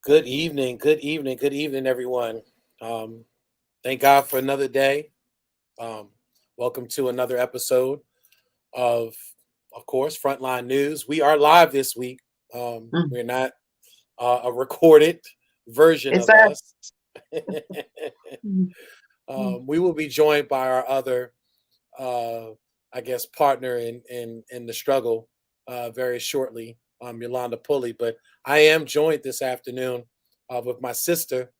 Good evening, good evening, good evening, everyone. Um, thank God for another day. Um, Welcome to another episode of, of course, Frontline News. We are live this week. Mm. We're not a recorded version It's of us. us. Mm, mm. We will be joined by our other, uh, I guess, partner in the struggle very shortly, Yolanda Pulley. But I am joined this afternoon with my sister,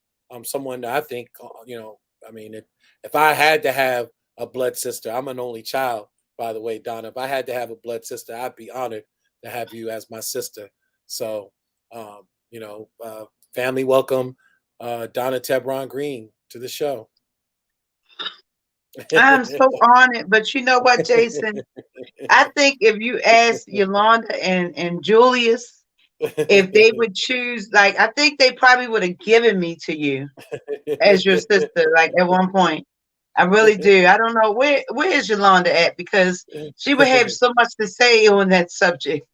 someone that I think, I mean, if I had to have a blood sister, I'm an only child, by the way, Donna. If I had to have a blood sister, I'd be honored to have you as my sister. So, um, you know, uh, family welcome Donna Tebron Green to the show. I'm so honored. But you know what, Jason? I think if you ask Yolanda and Julius if they would choose, like, I think they probably would have given me to you as your sister, like at one point. I really do. I don't know where is Yolanda at because she would have so much to say on that subject.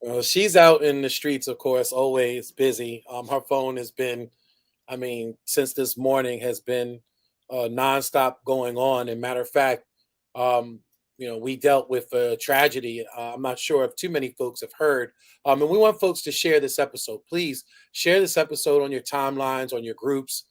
Well, she's out in the streets, of course, always busy. Her phone has been, I mean, since this morning has been nonstop going on. And matter of fact, um, we dealt with a tragedy. I'm not sure if too many folks have heard. And we want folks to share this episode. Please share this episode on your timelines, on your groups,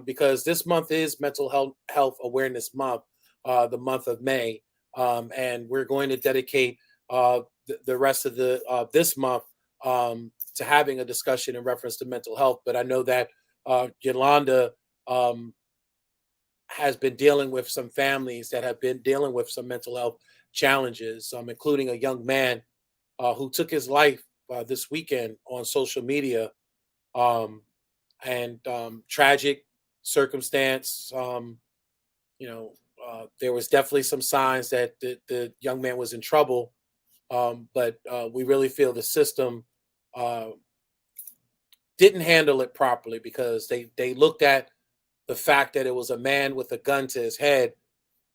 because this month is Mental Health Awareness Month, the month of May. And we're going to dedicate the rest of the this month to having a discussion in reference to mental health. But I know that Yolanda um, has been dealing with some families that have been dealing with some mental health challenges, including a young man who took his life this weekend on social media, um, and tragic circumstance. You know, there was definitely some signs that the young man was in trouble, but we really feel the system uh, didn't handle it properly because they looked at the fact that it was a man with a gun to his head,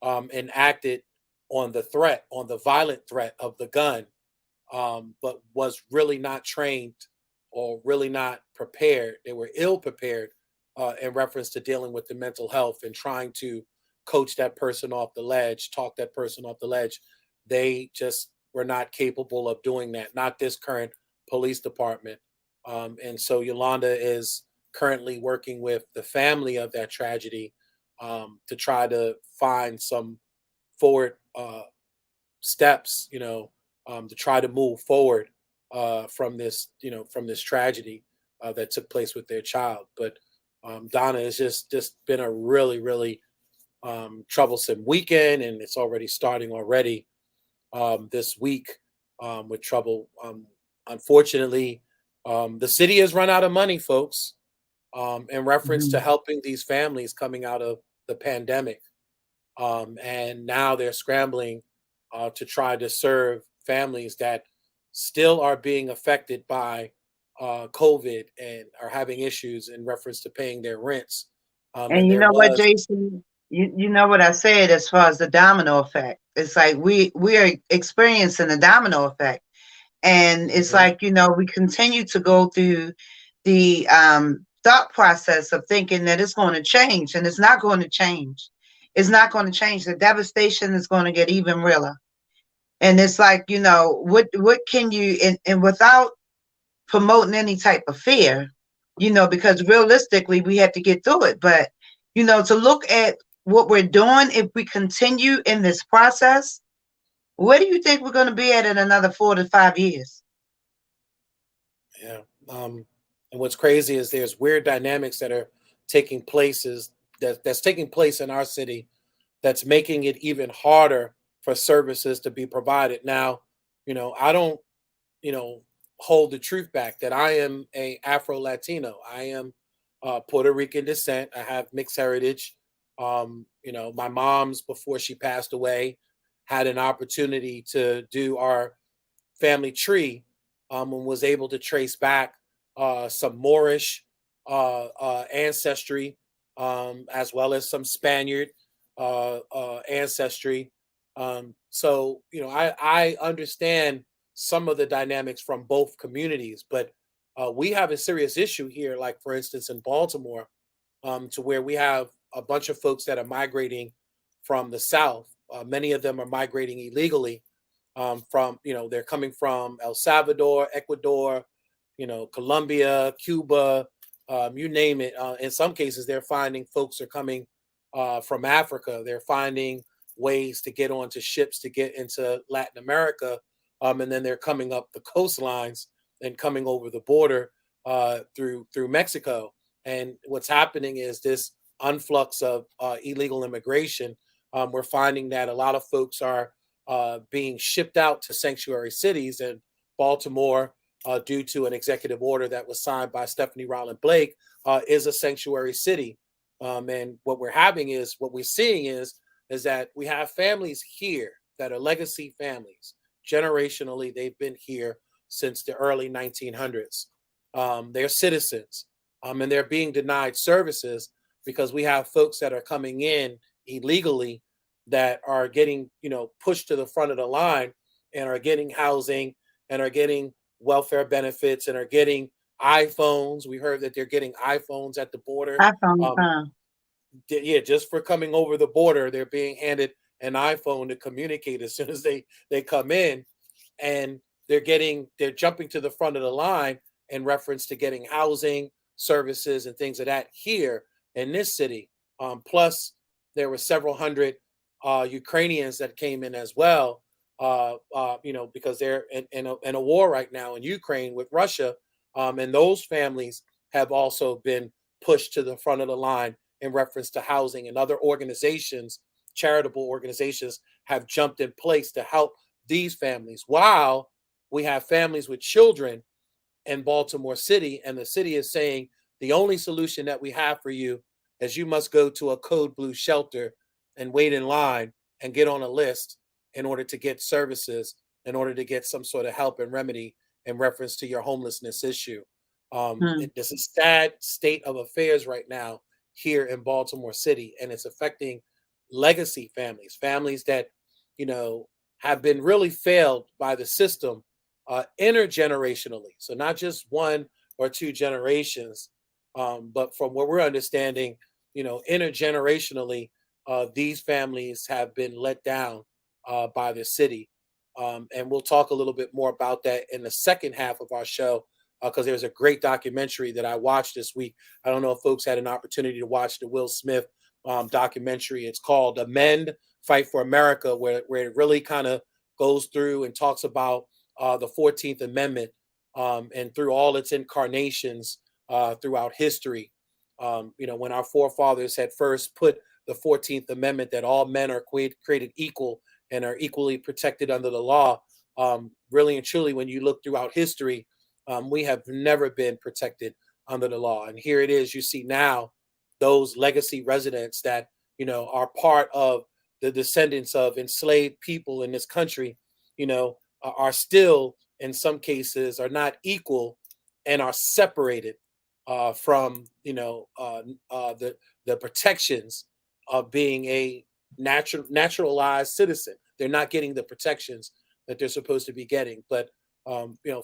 and acted on the threat, on the violent threat of the gun, but was really not trained or really not prepared. They were ill prepared in reference to dealing with the mental health and trying to coach that person off the ledge, talk that person off the ledge. They just were not capable of doing that. Not this current police department. And so Yolanda is currently working with the family of that tragedy to try to find some forward steps, to try to move forward from this, from this tragedy that took place with their child. But Donna has just been a really, really troublesome weekend, and it's already starting already this week with trouble. Unfortunately, the city has run out of money, folks, in reference to Mhm. helping these families coming out of the pandemic. And now they're scrambling to try to serve families that still are being affected by COVID and are having issues in reference to paying their rents. And And you there know what, was, Jason? You know what I said as far as the domino effect. It's like we are experiencing the domino effect. And it's Mhm. like, we continue to go through the thought process of thinking that it's going to change, and it's not going to change. It's not going to change. The devastation is going to get even realer. And it's like, what can you, and without promoting any type of fear, because realistically we have to get through it. But, to look at what we're doing, if we continue in this process, where do you think we're going to be at in another 4 to 5 years? Yeah. And what's crazy is there's weird dynamics that are taking places that's taking place in our city that's making it even harder for services to be provided. Now, I don't, you know, hold the truth back that I am a Afro Latino. I am Puerto Rican descent. I have mixed heritage. My mom's before she passed away had an opportunity to do our family tree, and was able to trace back some Moorish ancestry, as well as some Spaniard ancestry. So, I understand some of the dynamics from both communities, but We have a serious issue here, like for instance in Baltimore, to where we have a bunch of folks that are migrating from the South. Many of them are migrating illegally from, they're coming from El Salvador, Ecuador, Colombia, Cuba, you name it. In some cases, they're finding folks are coming from Africa. They're finding ways to get onto ships to get into Latin America, and then they're coming up the coastlines and coming over the border through Mexico. And what's happening is this influx of illegal immigration. We're finding that a lot of folks are being shipped out to sanctuary cities, and Baltimore, due to an executive order that was signed by Stephanie Rowland Blake, is a sanctuary city. And what we're seeing is that we have families here that are legacy families. Generationally, they've been here since the early 1900s. They're citizens, and they're being denied services because we have folks that are coming in illegally that are getting, pushed to the front of the line and are getting housing and are getting welfare benefits and are getting iPhones. We heard that they're getting iPhones at the border. iPhone, Um, yeah, just for coming over the border, they're being handed an iPhone to communicate as soon as they come in, and they're jumping to the front of the line in reference to getting housing, services, and things of that here in this city. Plus, there were several hundred Ukrainians that came in as well. Because they're in a war right now in Ukraine with Russia, and those families have also been pushed to the front of the line in reference to housing, and other organizations, charitable organizations, have jumped in place to help these families. While we have families with children in Baltimore City, and the city is saying the only solution that we have for you is you must go to a code blue shelter and wait in line and get on a list in order to get services, in order to get some sort of help and remedy in reference to your homelessness issue. hmm. This is a sad state of affairs right now here in Baltimore City, and it's affecting legacy families, families that, you know, have been really failed by the system intergenerationally. So not just one or two generations, but from what we're understanding, intergenerationally, these families have been let down by the city. And we'll talk a little bit more about that in the second half of our show, because there's a great documentary that I watched this week. I don't know if folks had an opportunity to watch the Will Smith documentary. It's called Amend, Fight for America, where it really kind of goes through and talks about the 14th Amendment, and through all its incarnations throughout history. When our forefathers had first put the 14th Amendment, that all men are created equal and are equally protected under the law. Really and truly, when you look throughout history, we have never been protected under the law. And here it is, you see now those legacy residents that, are part of the descendants of enslaved people in this country, are still, in some cases, are not equal and are separated from, the protections of being a naturalized citizen. They're not getting the protections that they're supposed to be getting. But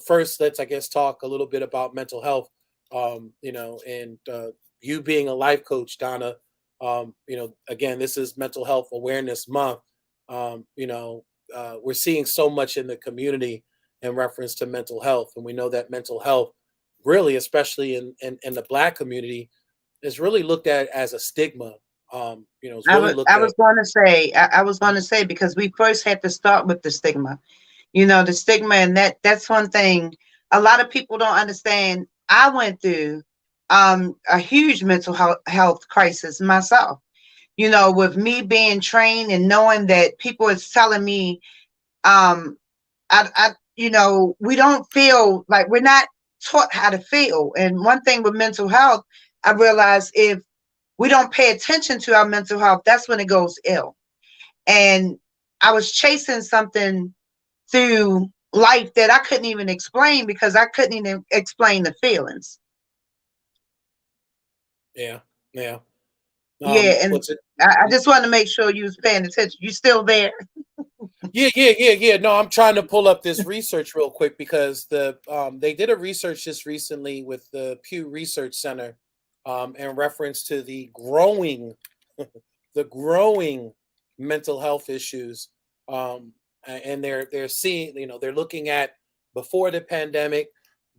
first, let's, I guess, talk a little bit about mental health. And you being a life coach, Donna. Again, this is Mental Health Awareness Month. We're seeing so much in the community in reference to mental health, and we know that mental health, really, especially in the Black community, is really looked at as a stigma. It's I really was looked I at. was going to say I was going to say because we first had to start with the stigma, the stigma, and that's one thing a lot of people don't understand. I went through a huge mental health crisis myself. With me being trained and knowing that people is telling me, we don't feel like we're not taught how to feel. And one thing with mental health, I realized if we don't pay attention to our mental health, that's when it goes ill. And I was chasing something through life that I couldn't even explain because I couldn't even explain the feelings. Yeah, yeah. Yeah, and What's it? I just wanted to make sure you was paying attention. You still there? Yeah. No, I'm trying to pull up this research real quick because they did a research just recently with the Pew Research Center, in reference to the growing mental health issues, and they're seeing, they're looking at before the pandemic,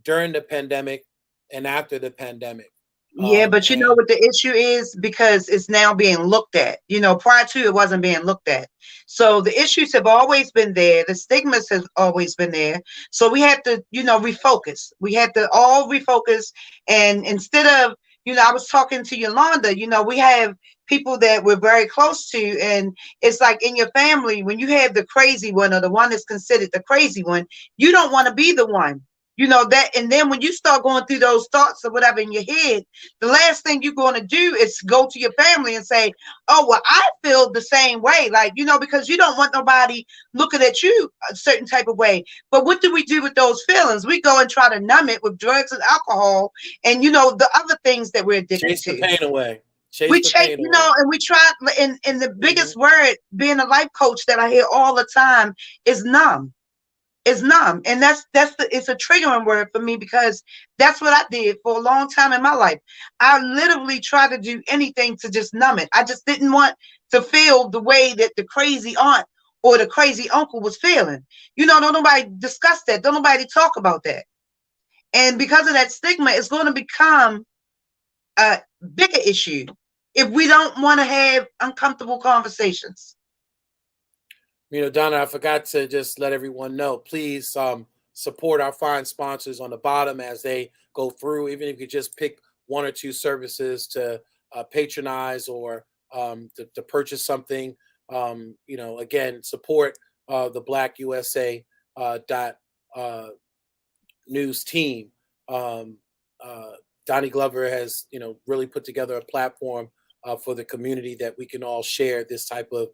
during the pandemic, and after the pandemic, Yeah, but you know and what the issue is? Because it's now being looked at. Prior to it wasn't being looked at. So the issues have always been there. The stigmas has always been there. So we have to, refocus. We have to all refocus. And instead of, I was talking to Yolanda, we have people that we're very close to. And it's like in your family, when you have the crazy one or the one that's considered the crazy one, you don't want to be the one. That, and then when you start going through those thoughts or whatever in your head, the last thing you're going to do is go to your family and say, oh, well, I feel the same way. Like, because you don't want nobody looking at you a certain type of way. But what do we do with those feelings? We go and try to numb it with drugs and alcohol and, the other things that we're addicted chase the to. pain away. Chase We the check, pain away. and we try, and the Hmm. biggest word being a life coach that I hear all the time is numb. Is numb, and it's a triggering word for me because that's what I did for a long time in my life. I literally tried to do anything to just numb it. I just didn't want to feel the way that the crazy aunt or the crazy uncle was feeling. Don't nobody discuss that. Don't nobody talk about that. And because of that stigma, it's going to become a bigger issue if we don't want to have uncomfortable conversations. Donna, I forgot to just let everyone know. Please, support our fine sponsors on the bottom as they go through. Even if you just pick one or two services to patronize or to purchase something, again, support the Black USA dot news team. Um, uh, Donnie Glover has, really put together a platform for the community that we can all share this type of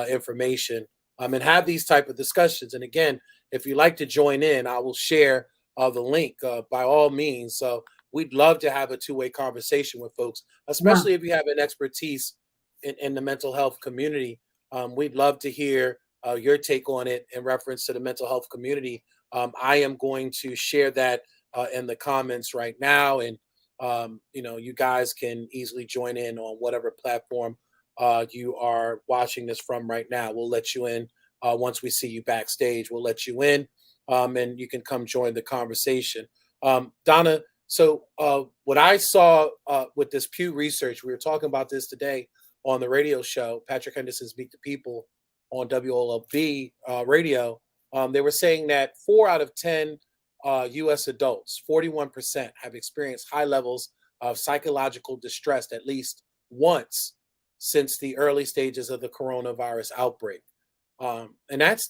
information, and have these type of discussions. And again, if you'd like to join in, I will share the link by all means. So we'd love to have a two-way conversation with folks, Yeah. especially if you have an expertise in the mental health community. We'd love to hear your take on it in reference to the mental health community. I am going to share that in the comments right now, and you guys can easily join in on whatever platform you are watching this from right now. We'll let you in once we see you backstage. We'll let you in, and you can come join the conversation. Donna, so what I saw with this Pew Research, we were talking about this today on the radio show, Patrick Henderson's Meet the People on WOLB radio. They were saying that 4 out of 10 U.S. adults, 41%, have experienced high levels of psychological distress at least once since the early stages of the coronavirus outbreak, and that's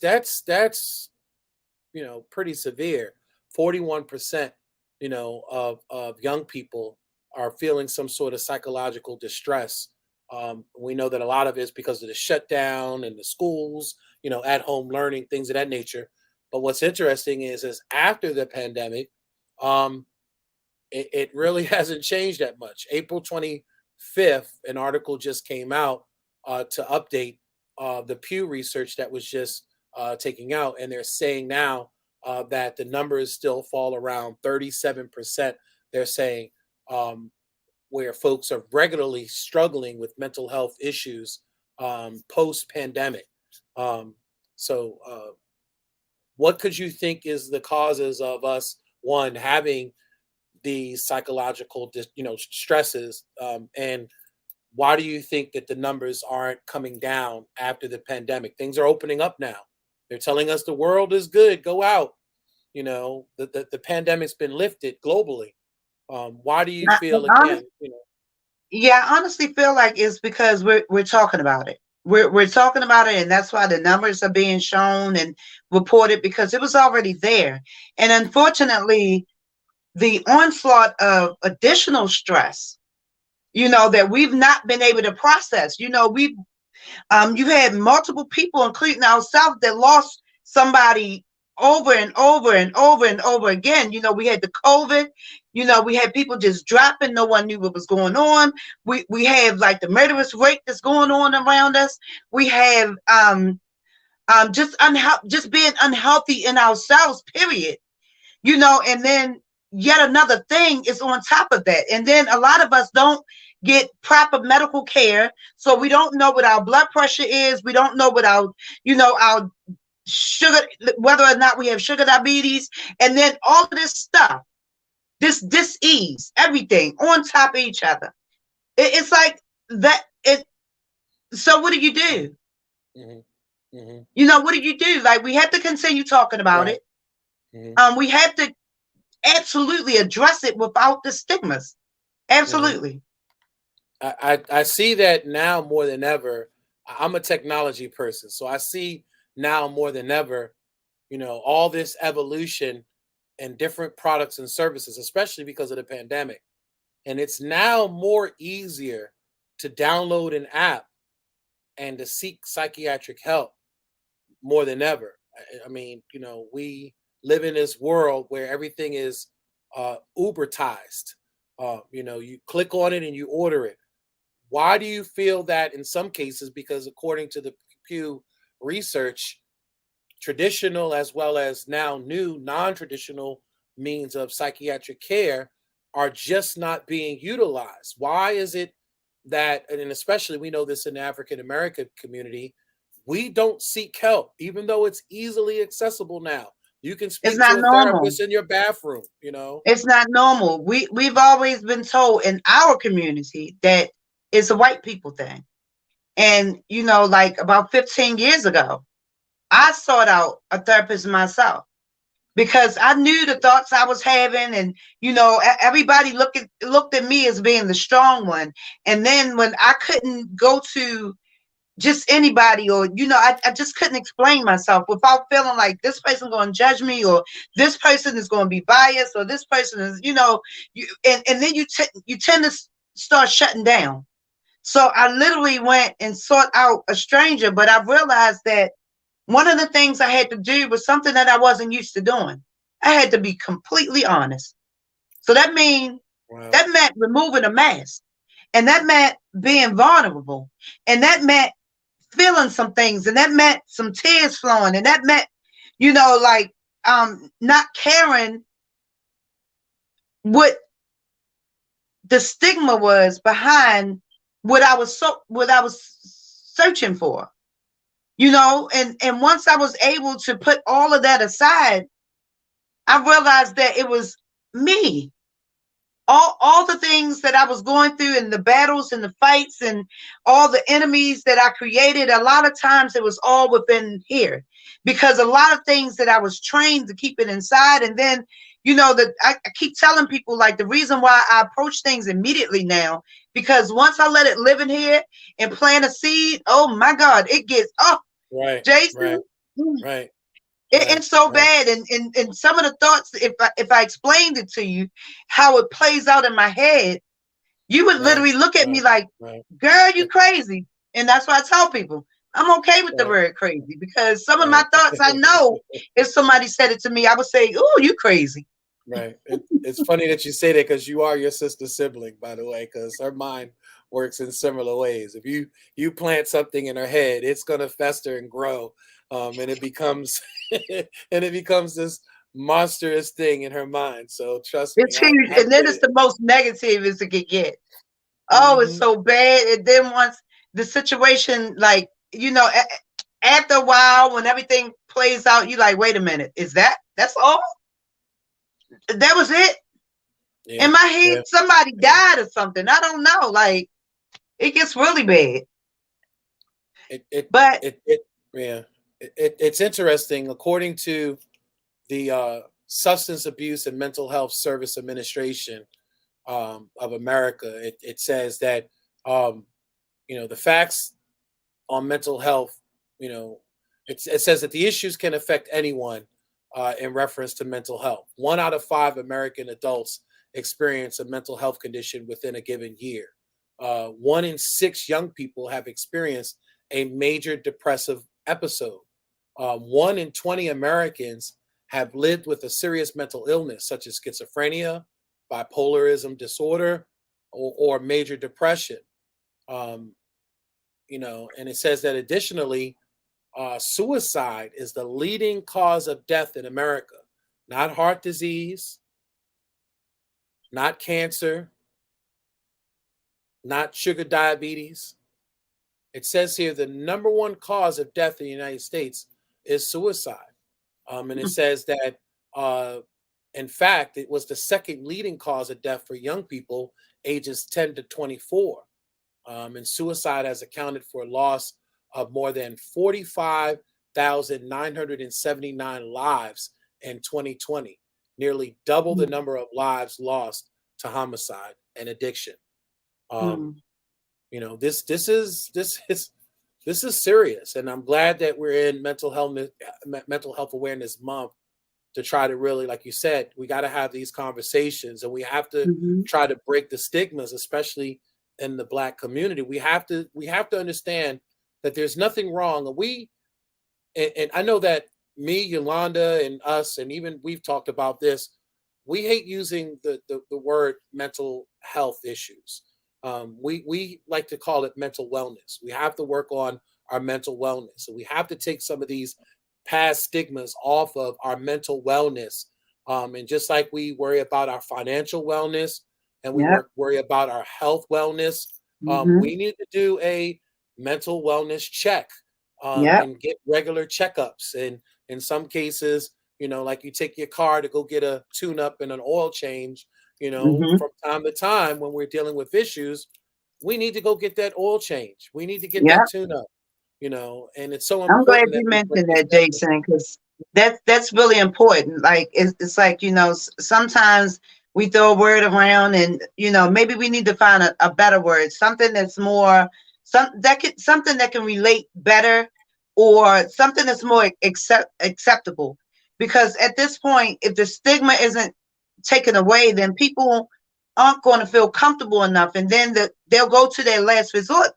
pretty severe. 41%, of young people are feeling some sort of psychological distress. We know that a lot of it is because of the shutdown and the schools, at home learning, things of that nature. But what's interesting is after the pandemic, um, it really hasn't changed that much. April 25th, an article just came out to update the Pew research that was just taking out, and they're saying now that the numbers still fall around 37%. They're saying where folks are regularly struggling with mental health issues post pandemic. Um, so, what could you think is the causes of us, one, having these psychological, stresses, and why do you think that the numbers aren't coming down after the pandemic? Things are opening up now. They're telling us the world is good. Go out. The pandemic's been lifted globally. Why do you I, feel honest, again? yeah, I honestly feel like it's because we're talking about it. We're talking about it, and that's why the numbers are being shown and reported because it was already there. And unfortunately, the onslaught of additional stress, that we've not been able to process. You've had multiple people, including ourselves, that lost somebody over and over and over and over again. We had the COVID. We had people just dropping. No one knew what was going on. We have like the murderous rate that's going on around us. We have just being unhealthy in ourselves, period. And then yet another thing is on top of that. And then a lot of us don't get proper medical care. So we don't know what our blood pressure is. We don't know what our sugar, whether or not we have sugar diabetes. And then all of this stuff, this dis-ease, everything on top of each other. It's like that. So what do you do? Mm-hmm. Mm-hmm. What do you do? Like, we have to continue talking about Right. it. Mm-hmm. We have to absolutely address it without the stigmas. Mm-hmm. Absolutely. I see that now more than ever. I'm a technology person, so I see now more than ever, all this evolution and different products and services, especially because of the pandemic. And it's now more easier to download an app and to seek psychiatric help more than ever. I mean, we live in this world where everything is Ubertized. You click on it and you order it. Why do you feel that in some cases? Because according to the Pew research, traditional as well as now new non-traditional means of psychiatric care are just not being utilized. Why is it that, and especially we know this in the African American community, we don't seek help, even though it's easily accessible now? You can It's speak not to a normal. therapist in your bathroom, It's not normal. We've always been told in our community that it's a white people thing. And like about 15 years ago, I sought out a therapist myself because I knew the thoughts I was having, and everybody looked at me as being the strong one. And then when I couldn't go to just anybody, or I just couldn't explain myself without feeling like this person going to judge me, or this person is going to be biased, or this person is and then you tend to start shutting down. So I literally went and sought out a stranger, but I realized that one of the things I had to do was something that I wasn't used to doing. I had to be completely honest. So Wow. that meant removing a mask, and that meant being vulnerable, and that meant feeling some things, and that meant some tears flowing, and that meant like not caring what the stigma was behind what I was searching for. And once I was able to put all of that aside, I realized that it was me. All the things that I was going through, and the battles and the fights and all the enemies that I created, a lot of times it was all within here, because a lot of things that I was trained to keep it inside. And then that I keep telling people, like, the reason why I approach things immediately now, because once I let it live in here and plant a seed, oh my God, it gets, oh, Right. Right. Jason, Right. Right. it's so Right. bad. And some of the thoughts, if I explained it to you, how it plays out in my head, you would Right. literally look at me Right. like, Right. girl, you crazy. And that's why I tell people I'm okay with the Right. word crazy, because some of my Right. thoughts, I know if somebody said it to me, I would say, oh, you crazy. Right. It's funny that you say that because you are your sister's sibling, by the way, because her mind works in similar ways. If you plant something in her head, it's gonna fester and grow, and it becomes and it becomes this monstrous thing in her mind. So trust me, It's huge. I And then get it's it. the most negative as it could get. Oh, it's Hmm. so bad. And then once the situation, like, after a while, when everything plays out, you like, wait a minute, that's all? That was it? In Yeah. my head, Yeah. somebody Yeah. died or something. I don't know. Like, it gets really bad. It it But it yeah. It's interesting. According to the Substance Abuse and Mental Health Service Administration of America, it says that um, the facts on mental health, you know, it says that the issues can affect anyone in reference to mental health. 1 out of 5 American adults experience a mental health condition within a given year. 1 in 6 young people have experienced a major depressive episode. 1 in 20 Americans have lived with a serious mental illness, such as schizophrenia, bipolarism disorder, or major depression. Um, and it says that additionally, suicide is the leading cause of death in America. Not heart disease, not cancer, not sugar diabetes. It says here the number one cause of death in the United States is suicide. And it says that, in fact, it was the second leading cause of death for young people ages 10 to 24. And suicide has accounted for a loss of more than 45,979 lives in 2020, nearly double the number of lives lost to homicide and addiction. Um, Mm. this is serious, and I'm glad that we're in mental health awareness month to try to really, like you said, we got to have these conversations, and we have to Mhm. try to break the stigmas, especially in the Black community. We have to understand that there's nothing wrong, and I know that me, Yolanda, and us, and even we've talked about this. We hate using the word mental health issues. We like to call it mental wellness. We have to work on our mental wellness. So we have to take some of these past stigmas off of our mental wellness. And just like we worry about our financial wellness and we Yep. worry about our health wellness, Mhm. we need to do a mental wellness check, Yep. and get regular checkups. And in some cases, like you take your car to go get a tune up and an oil change, Mhm. from time to time when we're dealing with issues, we need to go get that oil change. We need to get that Yep. tune up, and it's so I'm glad important that you we break mentioned this that, stigma. Jason, because that's really important. Like it's like sometimes we throw a word around, and maybe we need to find a better word, something that's more something that can relate better, or something that's more acceptable. Because at this point, if the stigma isn't taken away, then people aren't going to feel comfortable enough, and then they'll go to their last resort.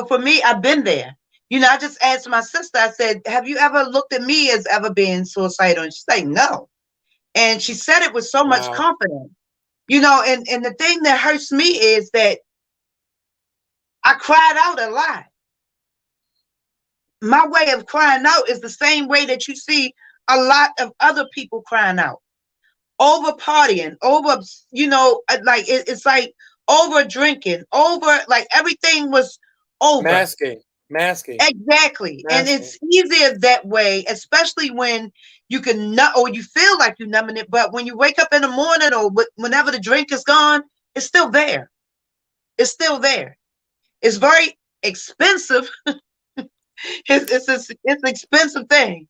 For me, I've been there. I just asked my sister, I said, have you ever looked at me as ever being suicidal? And she's like, no. And she said it with so much Wow. confidence. And the thing that hurts me is that I cried out a lot. My way of crying out is the same way that you see a lot of other people crying out. Over partying, over, like it's like over drinking, over like everything was over. Masking, masking, Exactly. And masking. it's easier that way, especially when you can nut or you feel like you're numbing it. But when you wake up in the morning or whenever the drink is gone, it's still there. It's still there. It's very expensive. It's an expensive thing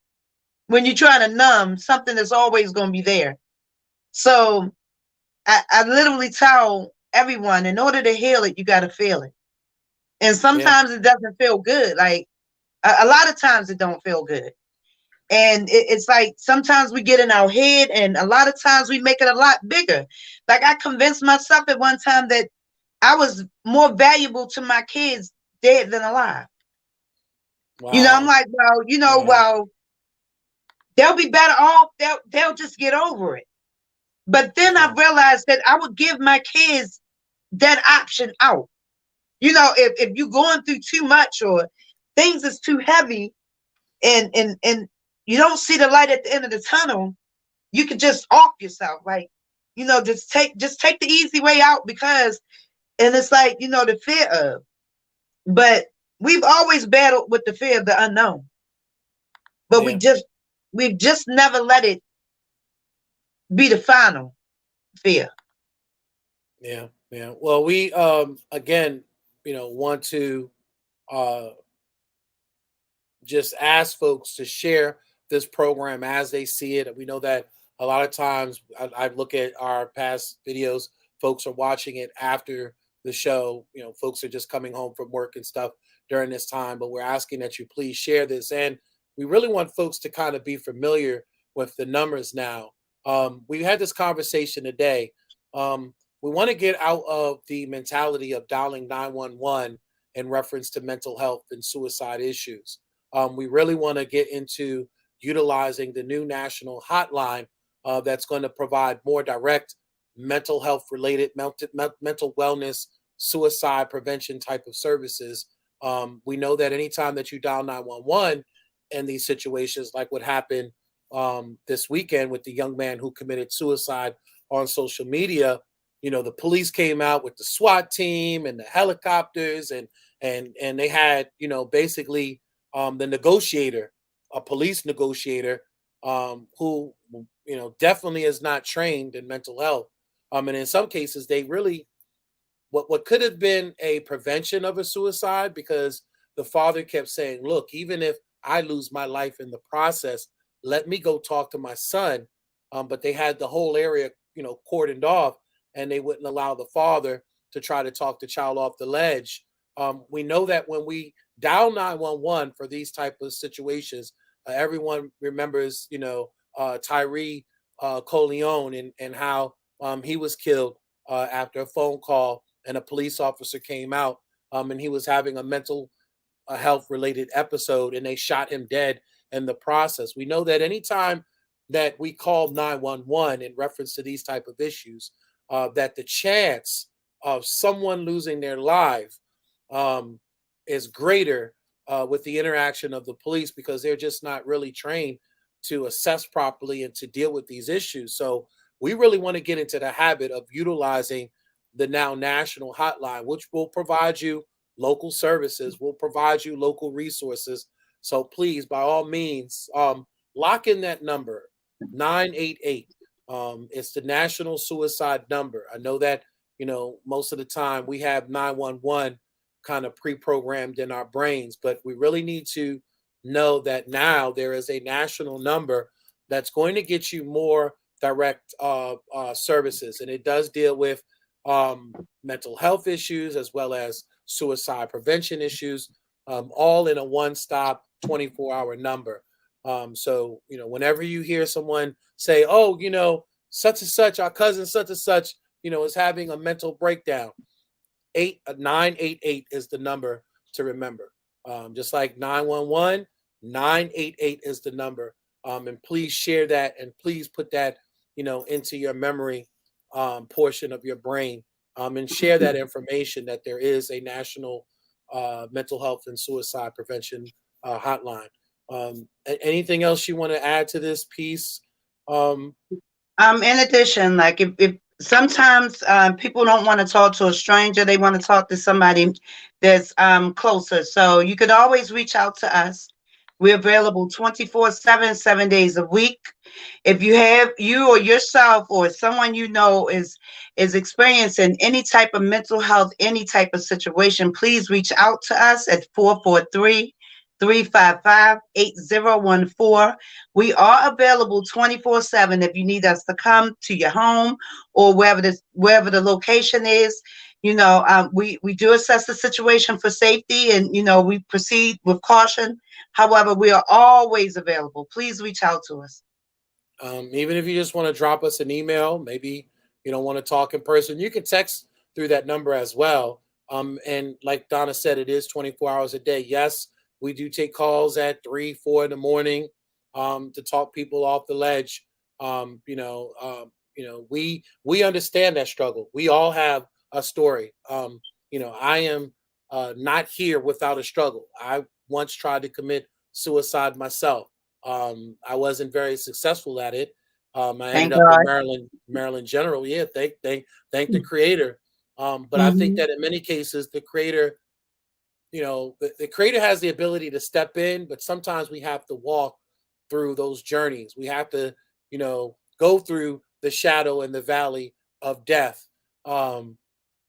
when you're trying to numb something that's always going to be there. So I literally tell everyone, in order to heal it, you got to feel it. And Yeah, sometimes it doesn't feel good. Like a lot of times it don't feel good. And it's like sometimes we get in our head, and a lot of times we make it a lot bigger. Like I convinced myself at one time that I was more valuable to my kids dead than alive. I'm wow, like, well, wow, they'll be better off. They'll just get over it. But then I wow. realized that I would give my kids that option out. If you're going through too much or things is too heavy, and you don't see the light at the end of the tunnel, you could just off yourself, like, just take the easy way out, because and it's like, the fear of, but we've always battled with the fear of the unknown, but Yeah, we've just never let it be the final fear. yeah, yeah. Well, we again, want to uh just ask folks to share this program as they see it. We know that a lot of times I look at our past videos, folks are watching it after the show. Folks are just coming home from work and stuff during this time, but we're asking that you please share this. And we really want folks to kind of be familiar with the numbers now. We had this conversation today. We want to get out of the mentality of dialing 911 in reference to mental health and suicide issues. We really want to get into utilizing the new national hotline that's going to provide more direct mental health related, mental wellness, suicide prevention type of services. We know that anytime that you dial 911, in these situations, like what happened this weekend with the young man who committed suicide on social media. The police came out with the SWAT team and the helicopters, and they had basically the negotiator, a police negotiator, who definitely is not trained in mental health, and in some cases they really what could have been a prevention of a suicide, because the father kept saying, look, even if I lose my life in the process, let me go talk to my son. But they had the whole area cordoned off, and they wouldn't allow the father to try to talk the child off the ledge. We know that when we dial 911 for these type of situations, everyone remembers Tyree Coleon, and how he was killed after a phone call, and a police officer came out, and he was having a mental health related episode, and they shot him dead in the process. We know that anytime that we call 911 in reference to these type of issues, that the chance of someone losing their life um, is greater with the interaction of the police, because they're just not really trained to assess properly and to deal with these issues. So we really want to get into the habit of utilizing the now national hotline, which will provide you local services, will provide you local resources. So please, by all means, lock in that number, 988. It's the national suicide number. I know that, most of the time we have 911 kind of pre-programmed in our brains, but we really need to know that now there is a national number that's going to get you more direct services. And it does deal with mental health issues as well as suicide prevention issues, all in a one-stop 24-hour number. So, whenever you hear someone say, oh, such and such, our cousin such and such, is having a mental breakdown, 988 is the number to remember. Just like 911, 988 is the number. And please share that, and please put that, into your memory portion of your brain, and share that information that there is a national mental health and suicide prevention hotline. Anything else you want to add to this piece? In addition, like if sometimes people don't want to talk to a stranger, they want to talk to somebody that's closer. So you could always reach out to us. We're available 24/7, 7 days a week. If you or yourself or someone is experiencing any type of mental health, any type of situation, please reach out to us at 443-355-8014. We are available 24/7 if you need us to come to your home or wherever the location is. We do assess the situation for safety, and we proceed with caution. However, we are always available. Please reach out to us. Even if you just want to drop us an email, maybe you don't want to talk in person, you can text through that number as well. And like Donna said, it is 24 hours a day. Yes, we do take calls at 3, 4 in the morning to talk people off the ledge. We understand that struggle. We all have a story. I am not here without a struggle. I once tried to commit suicide myself. I wasn't very successful at it. I ended Thank up in God. Maryland General. Yeah, thank the creator. But I think Hmm. that in many cases, the creator, the creator has the ability to step in, but sometimes we have to walk through those journeys. We have to, go through the shadow and the valley of death. Um,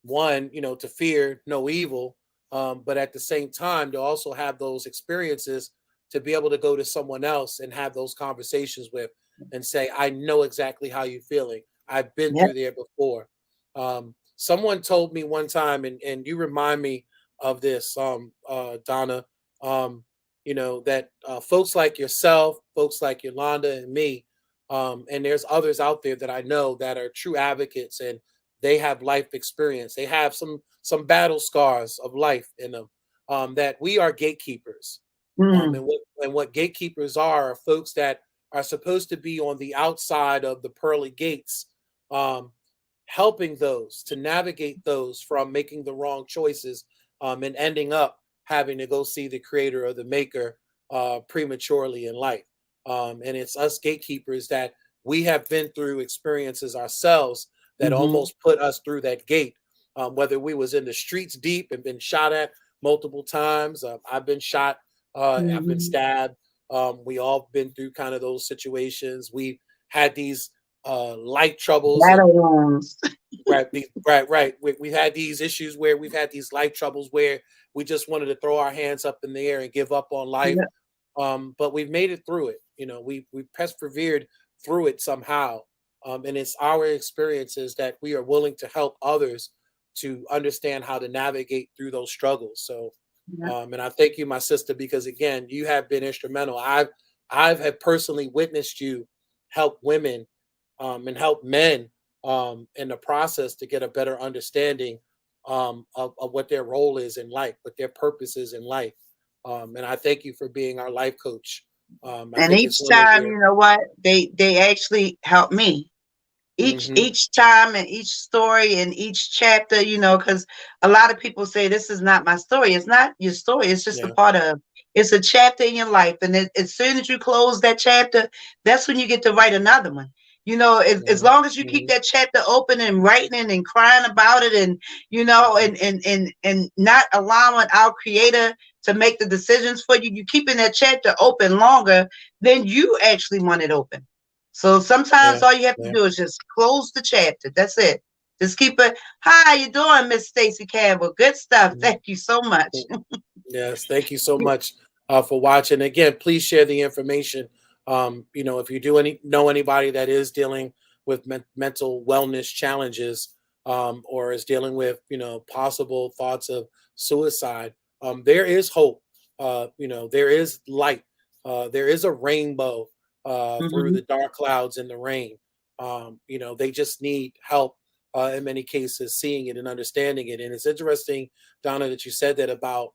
One, to fear no evil, but at the same time, to also have those experiences to be able to go to someone else and have those conversations with, and say, I know exactly how you're feeling. I've been Yep. through there before. Someone told me one time, and you remind me of this, Donna, that folks like yourself, folks like Yolanda and me, and there's others out there that I know that are true advocates, and they have life experience. They have some battle scars of life in them. That we are gatekeepers, Mm. and what gatekeepers are folks that are supposed to be on the outside of the pearly gates, um, helping those to navigate those from making the wrong choices, and ending up having to go see the creator or the maker, prematurely in life. And it's us gatekeepers that we have been through experiences ourselves that Hmm. almost put us through that gate. Whether we was in the streets deep and been shot at multiple times, I've been shot, I've been Hmm. stabbed. We all been through kind of those situations. We had these light troubles and Battle wounds. right. We had these issues where we've had these life troubles where we just wanted to throw our hands up in the air and give up on life. Yeah. But we've made it through it. We persevered through it somehow. And it's our experiences that we are willing to help others to understand how to navigate through those struggles. So, Yeah. and I thank you, my sister, because again, you have been instrumental. I've have personally witnessed you help women and help men in the process to get a better understanding of what their role is in life, what their purpose is in life. And I thank you for being our life coach. I And think it's each one of time, your. you know what, they actually help me. Hmm. Each time and each story and each chapter, because a lot of people say this is not my story. It's not your story. It's just a Yeah. part of. It's a chapter in your life, and as soon as you close that chapter, that's when you get to write another one. As Hmm. long as you keep Hmm. that chapter open and writing it and crying about it, and Hmm. and not allowing our Creator to make the decisions for you, you keeping that chapter open longer than you actually want it open. So sometimes Yeah. all you have to Yeah. do is just close the chapter. That's it. Just keep it. Hi, how you doing, Miss Stacy Campbell? Good stuff. Mhm. Thank you so much. Yes, thank you so much for watching. Again, please share the information. If you do know anybody that is dealing with mental wellness challenges or is dealing with possible thoughts of suicide, there is hope. There is light. There is a rainbow through Hmm. the dark clouds and the rain. They just need help in many cases, seeing it and understanding it. And it's interesting, Donna, that you said that about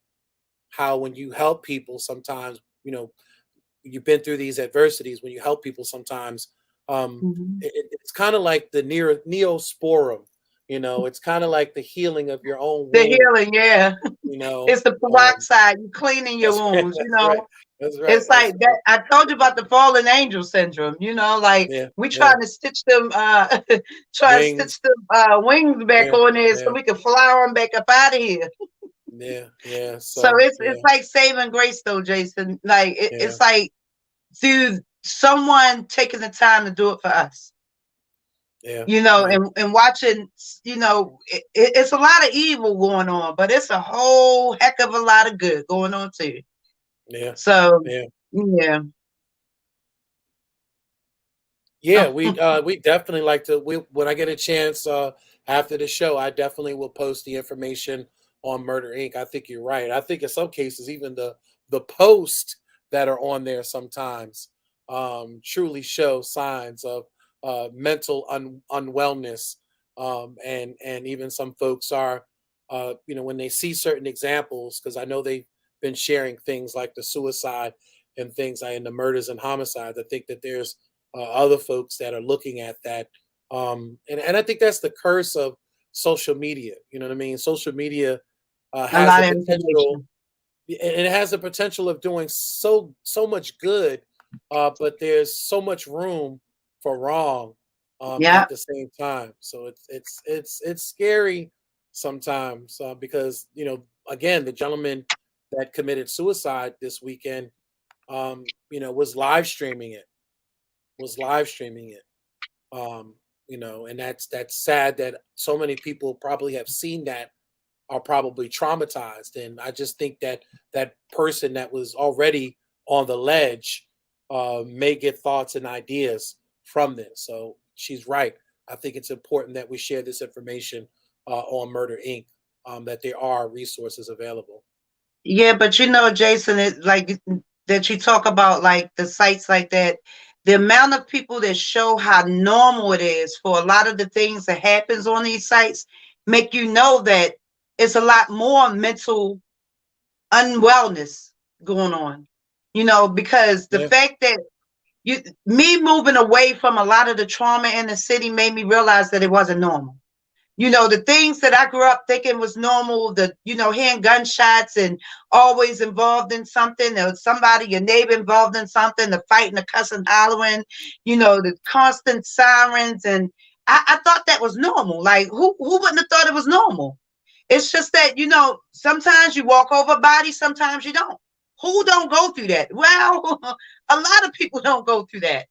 how when you help people sometimes, you've been through these adversities. When you help people sometimes, Hmm. it's kind of like the neosporum. It's kind of like the healing of your own The wound. healing, yeah. you know It's the um peroxide. You cleaning your that's right, wounds. that's right, that's right, It's that's like right. that. I told you about the fallen angel syndrome. Like Yeah, we yeah. trying to stitch them, try to stitch Wings. them wings back Yeah, on there so yeah, we can fly them back up out of here. yeah, yeah. So So it's yeah, like saving grace, though, Jason. Like yeah, it's like, dude, someone taking the time to do it for us. yeah, yeah, And watching, it's a lot of evil going on, but it's a whole heck of a lot of good going on too. yeah, So, yeah. yeah. Yeah, Oh, we definitely like to. When I get a chance after the show, I definitely will post the information on Murder Inc. I think you're right. I think in some cases, even the posts that are on there sometimes truly show signs of mental unwellness, and even some folks are, when they see certain examples, because I know they've been sharing things like the suicide and things like in the murders and homicides. I think that there's other folks that are looking at that. And I think that's the curse of social media. You know what I mean? Social media a has lot the of potential, information. and it has the potential of doing so much good, but there's so much room for wrong Yeah. at the same time. So it's scary sometimes because again, the gentleman that committed suicide this weekend, was live streaming it, was live streaming it. Um, and that's sad that so many people probably have seen that, are probably traumatized. And I just think that that person that was already on the ledge may get thoughts and ideas from this. So she's right. I think it's important that we share this information on Murder Inc. That there are resources available. Yeah, but Jason, it like that you talk about like the sites like that, the amount of people that show how normal it is for a lot of the things that happens on these sites make you know that it's a lot more mental unwellness going on. Because the Yeah, fact that me moving away from a lot of the trauma in the city made me realize that it wasn't normal. The things that I grew up thinking was normal, hearing gunshots and always involved in something, or somebody, your neighbor involved in something, the fighting, the cussing, hollering, the constant sirens. And I thought that was normal. Like, who wouldn't have thought it was normal? It's just that, sometimes you walk over a body, sometimes you don't. Who don't go through that? Well, a lot of people don't go through that.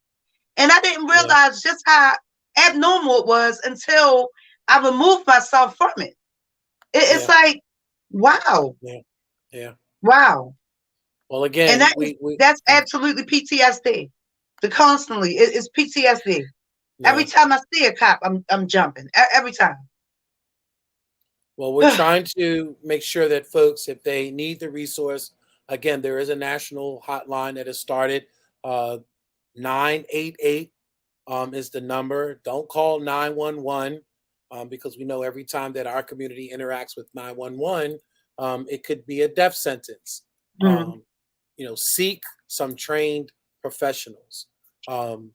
And I didn't Yeah. realize just how abnormal it was until I removed myself from it. It's Yeah. like, wow, Yeah. Yeah. wow. Well, And again, we that's absolutely PTSD. The constantly, it's PTSD. Every yeah. time I see a cop, I'm jumping. Every time. Well, we're trying to make sure that folks, if they need the resource, again, there is a national hotline that has started. 988 is the number. Don't call 911 because we know every time that our community interacts with 911, it could be a death sentence. Mm. Um, seek some trained professionals. Um,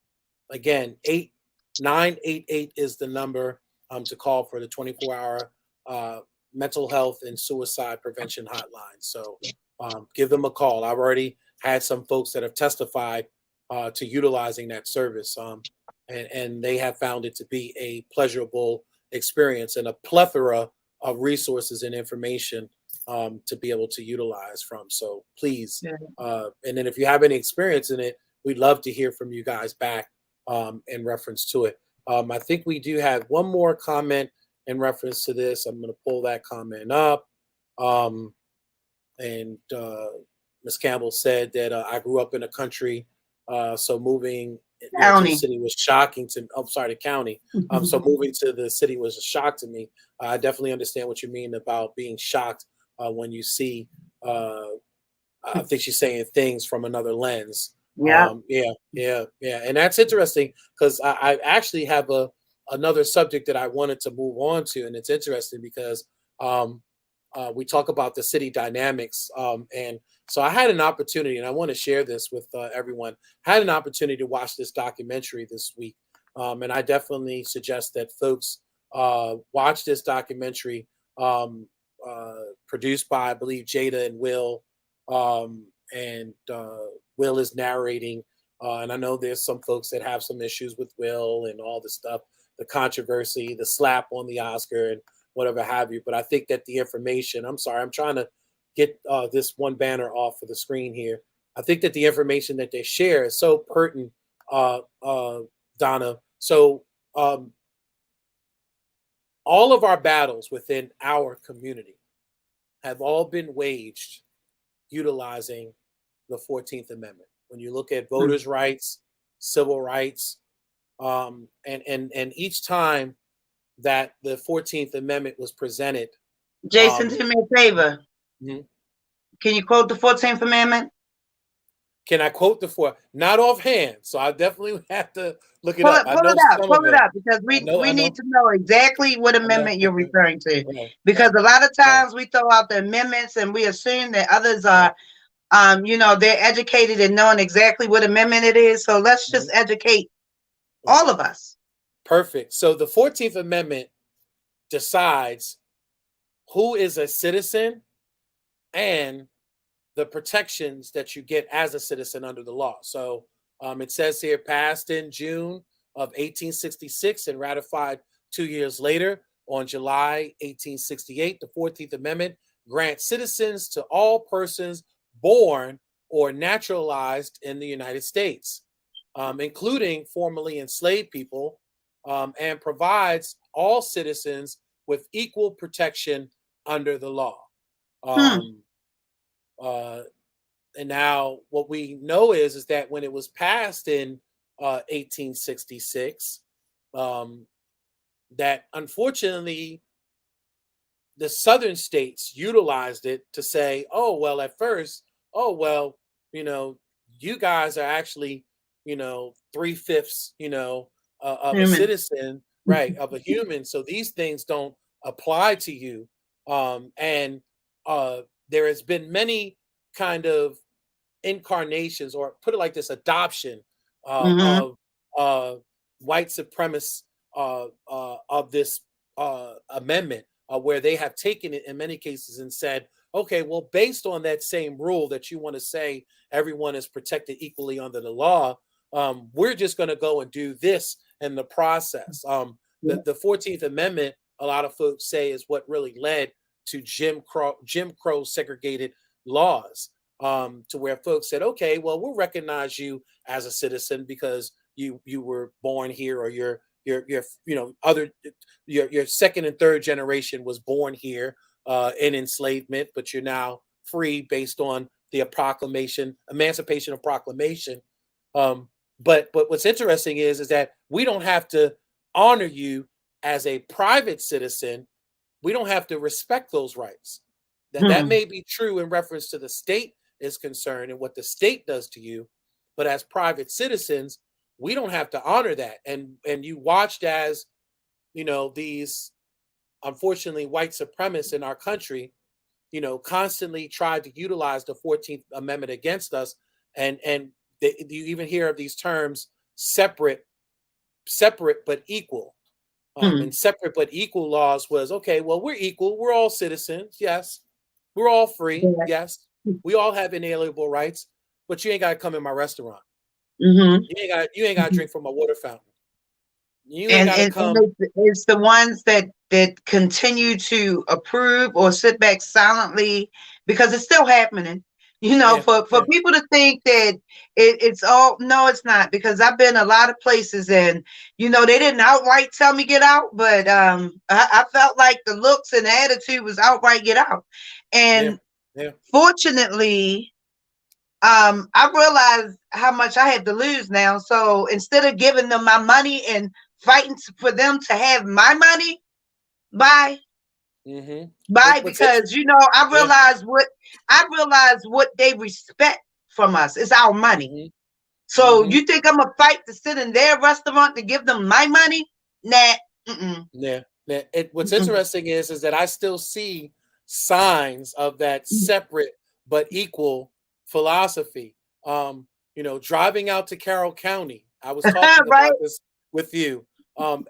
again, 8988 is the number to call for the 24-hour mental health and suicide prevention hotline. So give them a call. I've already had some folks that have testified to utilizing that service, and they have found it to be a pleasurable experience and a plethora of resources and information to be able to utilize from. So please, Yeah. and then if you have any experience in it, we'd love to hear from you guys back in reference to it. I think we do have one more comment in reference to this. I'm going to pull that comment up. And Ms. Campbell said that I grew up in a country, so moving to the County. city was shocking to me. I'm sorry, the county. So moving to the city was a shock to me. I definitely understand what you mean about being shocked when you see. I think she's saying things from another lens. Yeah. Yeah, and that's interesting because I actually have another subject that I wanted to move on to, and it's interesting because um, we talk about the city dynamics, and so I had an opportunity, and I want to share this with everyone. I had an opportunity to watch this documentary this week, and I definitely suggest that folks watch this documentary produced by, I believe, Jada and Will, and Will is narrating. And I know there's some folks that have some issues with Will and all the stuff, the controversy, the slap on the Oscar, and whatever have you. But I think that the information, I'm sorry, I'm trying to get this one banner off of the screen here. I think that the information that they share is so pertinent, Donna. So all of our battles within our community have all been waged utilizing the 14th Amendment. When you look at Mm. voters' rights, civil rights, and each time that the 14th Amendment was presented, Jason, um, do me a favor. mhm. Can you quote the 14th Amendment? Can I quote the four? Not offhand, so I definitely have to look it Pull up. it, I pull know it up, some pull of it it. up, because we I need know, to know exactly what I know. amendment you're referring to. Right, Because right, a lot of right, times we throw out the amendments and we assume that others right. are, they're educated and knowing exactly what amendment it is. So let's just Mhm, educate right. all of us. Perfect. So the 14th Amendment decides who is a citizen and the protections that you get as a citizen under the law. So it says here, passed in June of 1866 and ratified 2 years later on July 1868, the 14th Amendment grants citizens to all persons born or naturalized in the United States, including formerly enslaved people, and provides all citizens with equal protection under the law. Hmm. Um, uh, and now what we know is that when it was passed in 1866, um, that unfortunately the southern states utilized it to say, oh, well, at first, oh, well, you know, you guys are actually, 3/5, of a Human. citizen, right, of a human. So these things don't apply to you. And there has been many kind of incarnations, or put it like this, adoption Mm-hmm. of uh, white supremacists of this. amendment, where they have taken it in many cases and said, okay, well, based on that same rule that you want to say everyone is protected equally under the law, we're just going to go and do this in the process. The 14th Amendment, a lot of folks say, is what really led to Jim Crow segregated laws, to where folks said, okay, well, we'll recognize you as a citizen because you were born here, or your other your second and third generation was born here in enslavement, but you're now free based on the Emancipation of Proclamation. But what's interesting is that we don't have to honor you as a private citizen. We don't have to respect those rights. That may be true in reference to the state is concerned and what the state does to you, but as private citizens, we don't have to honor that. And you watched as, these unfortunately white supremacists in our country, constantly tried to utilize the 14th Amendment against us. And you even hear of these terms, separate but equal. And separate but equal laws was, okay, well, we're equal. We're all citizens. Yes. We're all free. Yes. We all have inalienable rights, but you ain't got to come in my restaurant. You ain't got to drink from my water fountain. You ain't got to come. And it's the ones that continue to approve or sit back silently, because it's still happening. For people to think that it's all, no, it's not, because I've been a lot of places and, they didn't outright tell me get out, but I felt like the looks and the attitude was outright get out. And fortunately, I realized how much I had to lose now. So instead of giving them my money and fighting for them to have my money, bye. Because I realized what they respect from us is our money. So you think I'm gonna fight to sit in their restaurant to give them my money? Nah. What's interesting is that I still see signs of that separate but equal philosophy. Driving out to Carroll County, I was talking about this with you.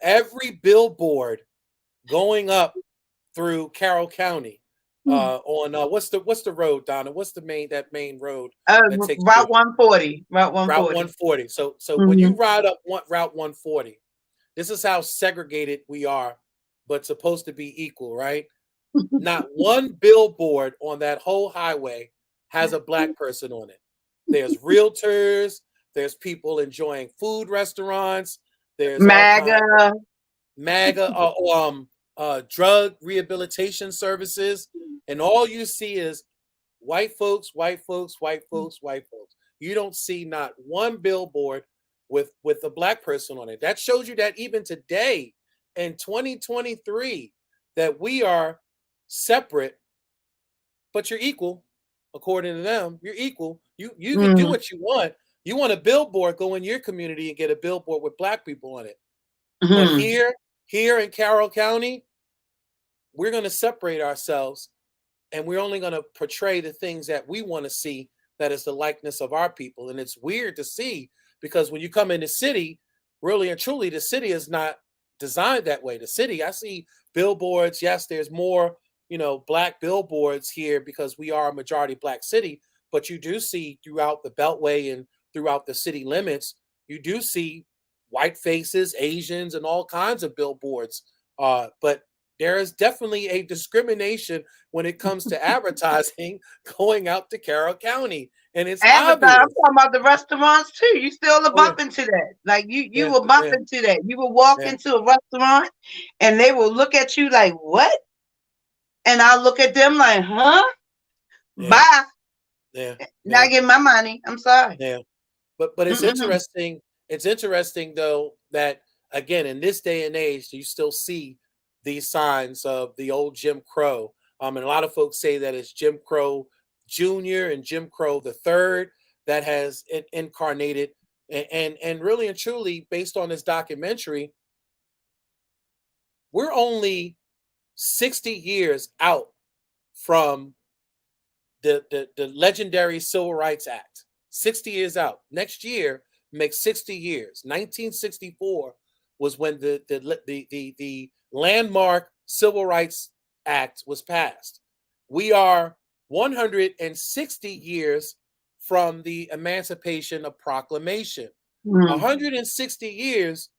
Every billboard going up through Carroll County on what's the road, Donna? What's the main road? Route 140. Route 140. So when you ride up Route 140, this is how segregated we are, but supposed to be equal, right? Not one billboard on that whole highway has a Black person on it. There's realtors, there's people enjoying food restaurants, there's MAGA, drug rehabilitation services, and all you see is white folks, white folks, white folks, white folks. You don't see not one billboard with a Black person on it. That shows you that even today in 2023, that we are separate, but you're equal. According to them, you're equal. You can do what you want. You want a billboard, go in your community and get a billboard with Black people on it. But here in Carroll County, we're going to separate ourselves, and we're only going to portray the things that we want to see, that is the likeness of our people. And it's weird to see, because when you come in the city, really and truly, the city is not designed that way. The city, I see billboards. Yes, there's more Black billboards here because we are a majority Black city, but you do see throughout the Beltway and throughout the city limits, you do see white faces, Asians, and all kinds of billboards. But there is definitely a discrimination when it comes to advertising going out to Carroll County. And it's obvious. I'm talking about the restaurants too. You still bump into that. Like you will bump into that. You will walk into a restaurant and they will look at you like, what? And I'll look at them like, huh? Bye. Not getting my money. I'm sorry. But it's interesting. It's interesting though that, again, in this day and age, you still see these signs of the old Jim Crow. And a lot of folks say that it's Jim Crow Jr. and Jim Crow the Third that has incarnated. And really and truly, based on this documentary, we're only 60 years out from the legendary Civil Rights Act. 60 years out. Next year makes 60 years. 1964 was when the landmark Civil Rights Act was passed. We are 160 years from the Emancipation of Proclamation. Mm. 160 years,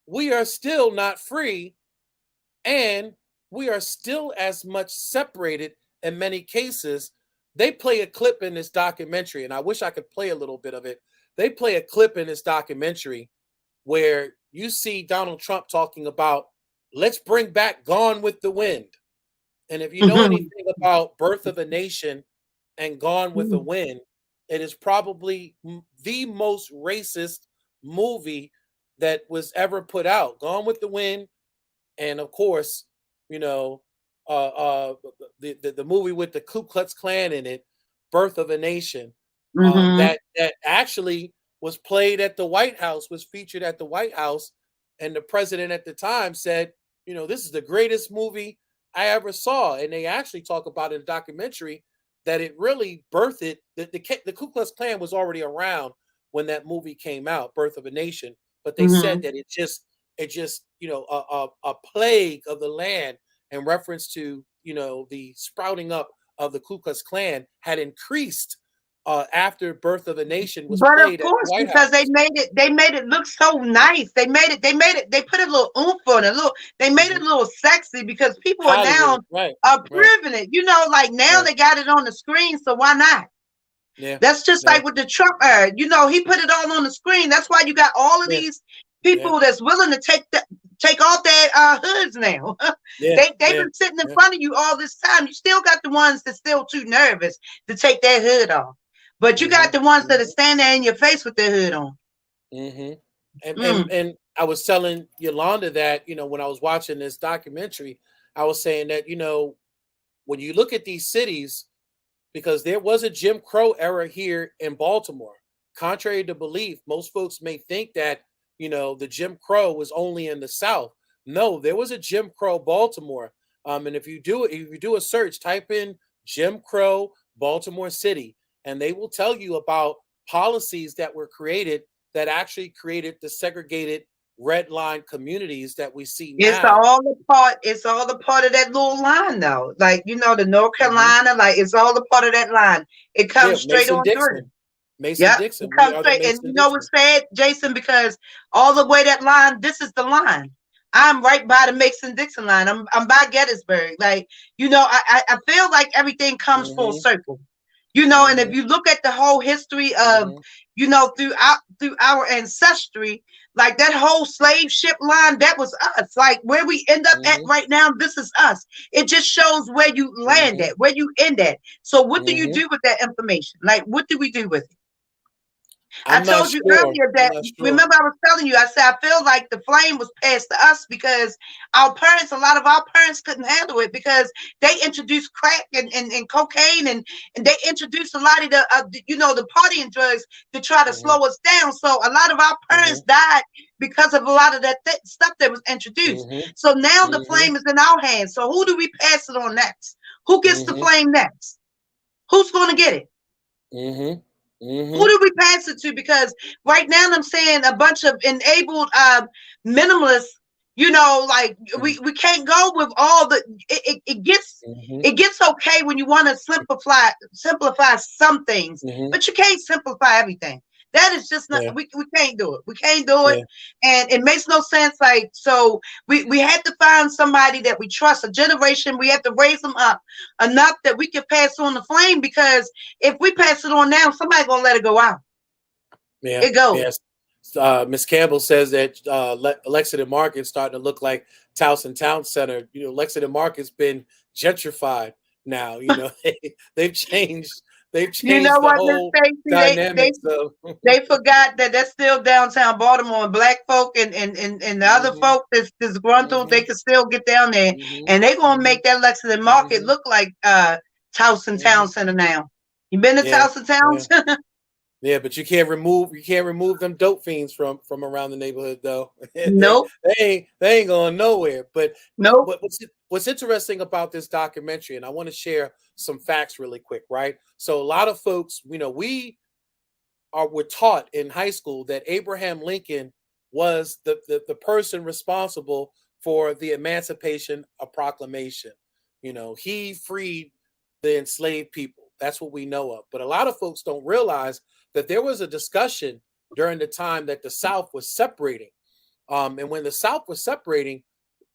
we are still not free, and we are still as much separated in many cases. They play a clip in this documentary, and I wish I could play a little bit of it. They play a clip in this documentary where you see Donald Trump talking about, let's bring back Gone with the Wind. And if you know anything about Birth of a Nation and Gone with the Wind, it is probably the most racist movie that was ever put out. Gone with the Wind, and of course, you know, the movie with the Ku Klux Klan in it, Birth of a Nation, Mm-hmm. that actually was played at the White House, was featured at the White House, and the president at the time said, this is the greatest movie I ever saw. And they actually talk about in the documentary that it really birthed it. The Ku Klux Klan was already around when that movie came out, Birth of a Nation, but they said Mm-hmm. that it just a plague of the land in reference to the sprouting up of the Ku Klux Klan had increased after Birth of a Nation was But of played at the course, White because House. they made it look so nice. They put a little oomph on it. They made it Mm-hmm. a little sexy because people are now Hollywood, right, right, approving it. Like now right, they got it on the screen, so why not? yeah, That's just yeah, like with the Trump he put it all on the screen. That's why you got all of yeah, these yeah, people that's willing to take off their hoods now. yeah, They've yeah, been sitting in yeah. front of you all this time. You still got the ones that's still too nervous to take their hood off. But you Mm-hmm, got the ones that are mm-hmm, standing there in your face with their hood on. mm-hmm. And, and Mm. and I was telling Yolanda that when I was watching this documentary, I was saying that when you look at these cities, because there was a Jim Crow era here in Baltimore. Contrary to belief, most folks may think that, the Jim Crow was only in the South. No, there was a Jim Crow Baltimore. And if you do a search, type in Jim Crow Baltimore City, and they will tell you about policies that were created that actually created the segregated red line communities that we see It's now. all the part. It's all the part of that little line, though. Like the North Mm-hmm. Carolina, like it's all the part of that line. It Yeah, comes straight Mason on through. Dixon. Mason Yep, it Dixon. We comes are the straight. And Mason you know Dixon. what's sad, Jason? Because all the way that line, this is the line. I'm right by the Mason Dixon line. I'm by Gettysburg. Like I feel like everything comes full Mm-hmm. circle. And if Mm-hmm. you look at the whole history of Mm-hmm. through our ancestry, like that whole slave ship line, that was us. Like where we end up at Mm-hmm. right now, this is us. It just shows where you land Mm-hmm. at, where you end at. So what do you Mm-hmm. do with that information? Like what do we do with it? I I'm not told you sure. earlier I'm that, not sure. remember I was telling you, I said, I feel like the flame was passed to us because a lot of our parents couldn't handle it because they introduced crack and cocaine and they introduced a lot of the partying drugs to try to Mm-hmm. slow us down. So a lot of our Mm-hmm. parents died because of a lot of that stuff that was introduced. Mm-hmm. So now the Mm-hmm. flame is in our hands. So who do we pass it on next? Who gets the Mm-hmm. flame next? Who's going to get it? Mm-hmm. Who Mm-hmm. do we pass it to? Because right now I'm saying a bunch of enabled minimalists, like we can't go with all the Mm-hmm. it gets okay when you want to simplify some things, Mm-hmm. but you can't simplify everything. That is just not Yeah. we can't do it. We can't do it. Yeah. And it makes no sense. Like so we have to find somebody that we trust, a generation, we have to raise them up enough that we can pass on the flame because if we pass it on now, somebody's gonna let it go out. Yeah. It goes. Yes. Miss Campbell says that Lexington Market's starting to look like Towson Town Center. Lexington Market's been gentrified now. They've changed. They've You know changed the what, Miss whole Stacy? dynamics of. They forgot that that's still downtown Baltimore, and black folk and the other Mm-hmm. folk that's disgruntled, Mm-hmm. they can still get down there, Mm-hmm. and they gonna Mm-hmm. make that Lexington Market Mm-hmm. look like Towson Mm-hmm. Town Center now. You been to Yeah. Towson Town Yeah. Center? Yeah, but you can't remove them dope fiends from around the neighborhood though. they Nope, they ain't going nowhere. But nope. what's interesting about this documentary, and I want to share some facts really quick, right? So a lot of folks, were taught in high school that Abraham Lincoln was the person responsible for the Emancipation of Proclamation. He freed the enslaved people. That's what we know of. But a lot of folks don't realize that there was a discussion during the time that the South was separating. And when the South was separating,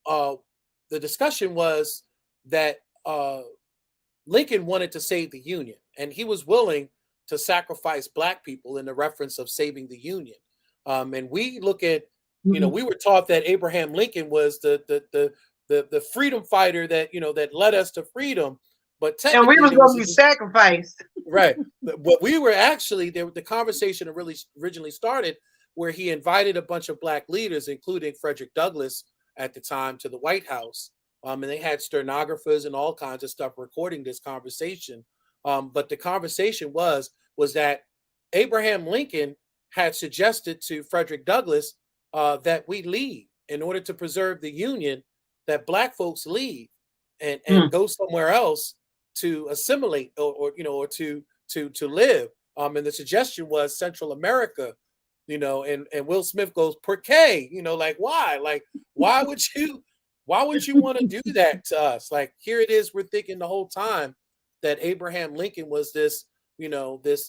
uh, the discussion was that Lincoln wanted to save the Union, and he was willing to sacrifice black people in the reference of saving the Union. And we look at, Mhm. we were taught that Abraham Lincoln was the freedom fighter that led us to freedom, but And we technically was there going was to a be sacrificed. right. But we were actually there. The conversation really originally started where he invited a bunch of black leaders, including Frederick Douglass at the time, to the White House. And they had stenographers and all kinds of stuff recording this conversation. But the conversation was that Abraham Lincoln had suggested to Frederick Douglass that we leave in order to preserve the Union, that black folks leave and Mm. go somewhere else to assimilate or to live. And the suggestion was Central America, and Will Smith goes, "Per K," like why? Like why would you want to do that to us? Like here it is, we're thinking the whole time that Abraham Lincoln was this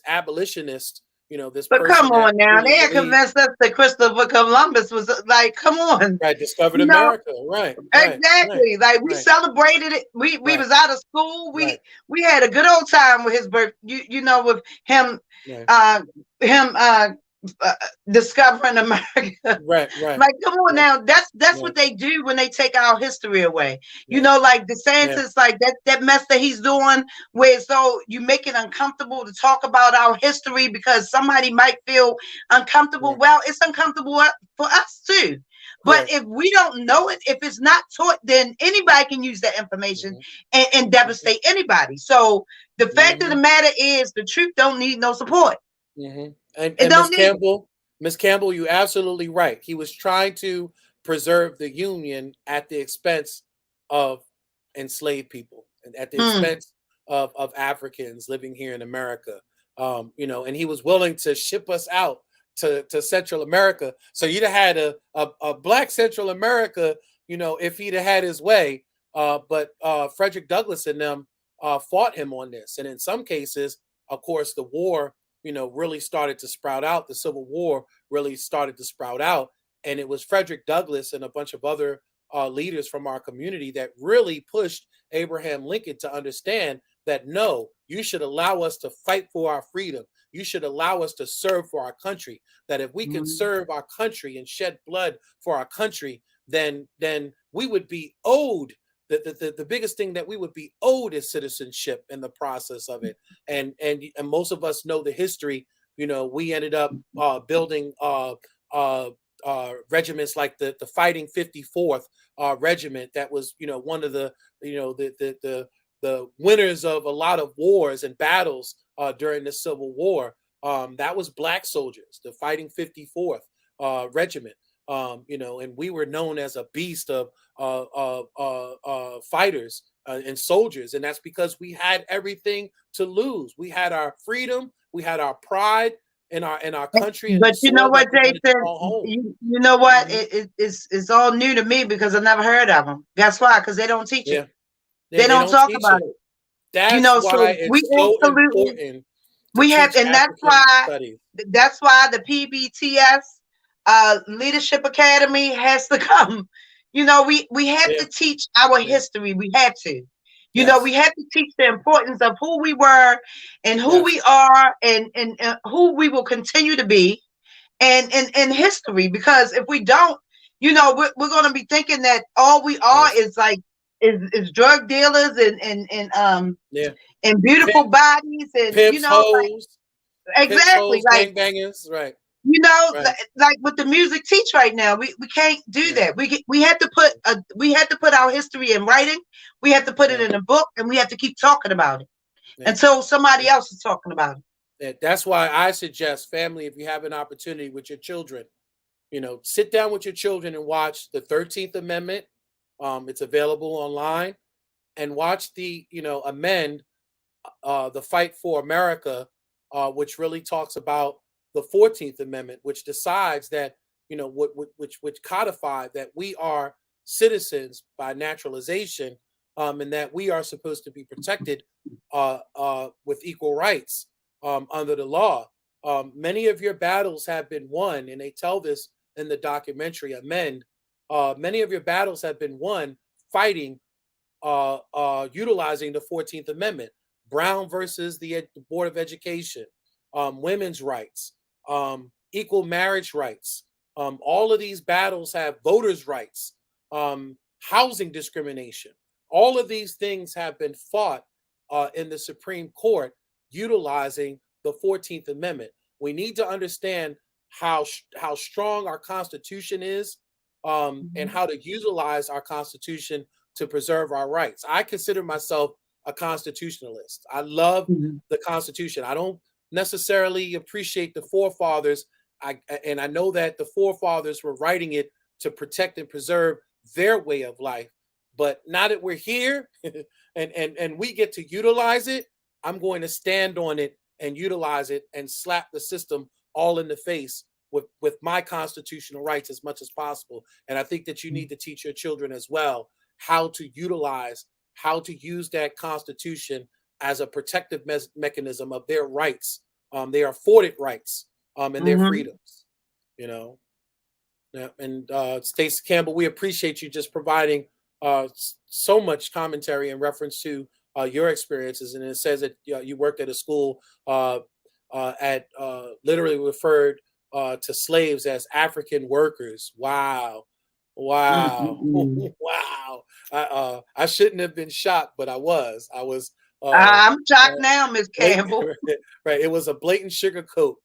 abolitionist, this But come person that on now, really they had believed, convinced us that Christopher Columbus was like, come on, right, discovered you know, America, right, right, right, exactly. Like we right, celebrated it. We right, was out of school. right, We had a good old time with his birth. With him, right, uh, him uh, discovering America. right, right, Like, come on right, now. That's what right, they do when they take our history away. right, Like yeah, DeSantis, like that mess that he's doing, where so you make it uncomfortable to talk about our history because somebody might feel uncomfortable. yeah, Well, it's uncomfortable for us too. But correct. if we don't know it, if it's not taught, then anybody can use that information Hmm. and Hmm. devastate anybody. So the fact of the Hmm. matter is, the truth don't need no support. Hmm. And It and don't need it. Miss Campbell, you're absolutely right. He was trying to preserve the Union at the expense of enslaved people and at the Hmm. expense of Africans living here in America. And he was willing to ship us out to Central America. So you'd have had a black Central America, if he'd have had his way. But Frederick Douglass and them fought him on this. And in some cases, of course, the war really started to sprout out. The Civil War really started to sprout out. And it was Frederick Douglass and a bunch of other leaders from our community that really pushed Abraham Lincoln to understand that no, you should allow us to fight for our freedom. You should allow us to serve for our country. That if we can Hmm. serve our country and shed blood for our country, then we would be owed the biggest thing that we would be owed is citizenship in the process of it. And most of us know the history. We ended up building uh, regiments like the Fighting 54th Regiment. That was one of the the winners of a lot of wars and battles during the Civil War. That was black soldiers, the Fighting 54th Regiment. And we were known as a beast of fighters and soldiers, and that's because we had everything to lose. We had our freedom, we had our pride in our country and the But you know soil that what, we wanted to Jason? call home. You know what? Hmm. It's all new to me because I never heard of them. Guess why? Because they don't teach it. Yeah, yeah, They they don't don't talk teach about it. it. That's So why we it's so absolutely important to we have, teach and African studies. that's why the PBTS Leadership Academy has to come. We have Yeah, to teach our yeah, history. We have to. We yes, have to teach the importance of who we were and who we yes, are and who we will continue to be and history. Because if we don't, we're going to be thinking that all we are yes, is like is drug dealers yeah. and Pimp, beautiful bodies and pimps, hoes, pimps, exactly, hoes, like gangbangers. Right, right. like what the music teach right now, we can't do Yeah, that. We have to put our history in writing. We have to put it yeah, in a book, and we have to keep talking about it yeah. until somebody Yeah. else is talking about it. That's why I suggest family, if you have an opportunity with your children, sit down with your children and watch the 13th Amendment. It's available online, and watch the amend the Fight for America, which really talks about the 14th Amendment, which decides that which codified that we are citizens by naturalization, and that we are supposed to be protected with equal rights under the law. Many of your battles have been won, and they tell this in the documentary Amend. Many of your battles have been won fighting, utilizing the 14th Amendment. Brown versus the Board of Education, women's rights, equal marriage rights. All of these battles have voters' rights, housing discrimination. All of these things have been fought in the Supreme Court utilizing the 14th Amendment. We need to understand how strong our Constitution is, and how to utilize our Constitution to preserve our rights. I consider myself a constitutionalist. I love the Constitution. I don't necessarily appreciate the forefathers. And I know that the forefathers were writing it to protect and preserve their way of life. But now that we're here and we get to utilize it, I'm going to stand on it and utilize it and slap the system all in the face with my constitutional rights as much as possible. And I think that you need to teach your children as well how to utilize, how to use that Constitution as a protective mechanism of their rights, their afforded rights, and their freedoms, you know. Yeah. And Stacey Campbell, we appreciate you just providing so much commentary in reference to your experiences. And it says that you worked at a school literally referred to slaves as African workers. Wow. Wow. Wow. I shouldn't have been shocked, but I was. I'm shocked now, Miss Campbell. Right. It was a blatant sugarcoat.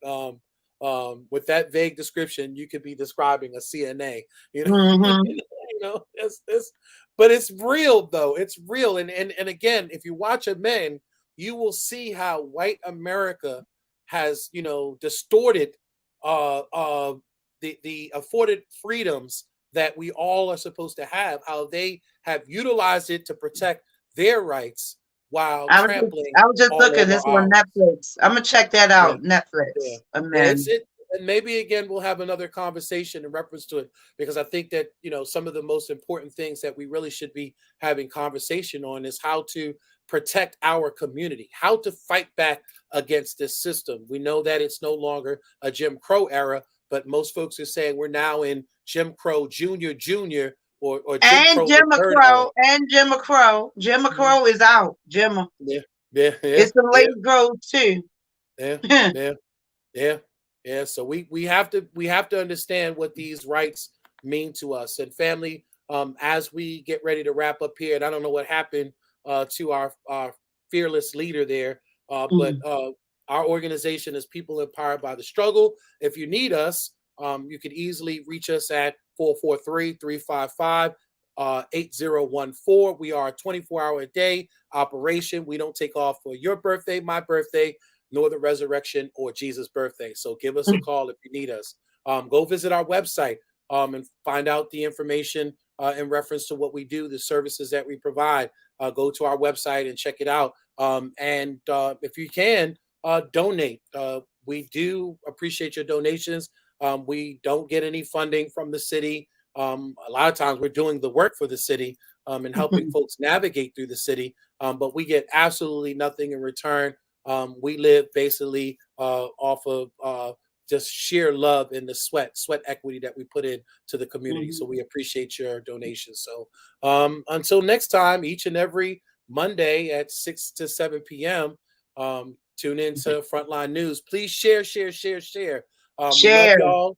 With that vague description, you could be describing a CNA, you know. You know, but it's real though. It's real. And again, if you watch Amend, you will see how white America has, you know, distorted the afforded freedoms that we all are supposed to have, how they have utilized it to protect their rights while trampling. I was just looking this on Netflix. I'm gonna check that out. Yeah. Netflix. Yeah. Amend. And maybe again we'll have another conversation in reference to it, because I think that, you know, some of the most important things that we really should be having conversation on is how to protect our community, how to fight back against this system. We know that it's no longer a Jim Crow era, but most folks are saying we're now in Jim Crow Junior, or Jim Crow. Jim McCrow. Jim McCrow is out. Jim. Yeah. It's the late growth too. Yeah. So we have to understand what these rights mean to us. And family, as we get ready to wrap up here, and I don't know what happened to our fearless leader there, but our organization is People Empowered by the Struggle. If you need us, you can easily reach us at 443-355-8014. We are a 24-hour-a-day operation. We don't take off for your birthday, my birthday, nor the resurrection or Jesus' birthday. So give us a call if you need us. Go visit our website and find out the information in reference to what we do, the services that we provide. Go to our website and check it out. And if you can, donate. We do appreciate your donations. We don't get any funding from the city. A lot of times we're doing the work for the city and helping folks navigate through the city, but we get absolutely nothing in return. We live basically off of just sheer love and the sweat equity that we put in to the community. So we appreciate your donations. So until next time, each and every Monday at 6 to 7 p.m., tune into Frontline News. Please share. We love y'all,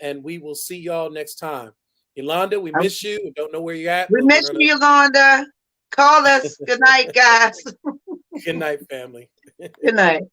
and we will see y'all next time. Yolanda, we miss you. We don't know where you're at. We miss you, Yolanda. Call us. Good night, guys. Good night, family. Good night.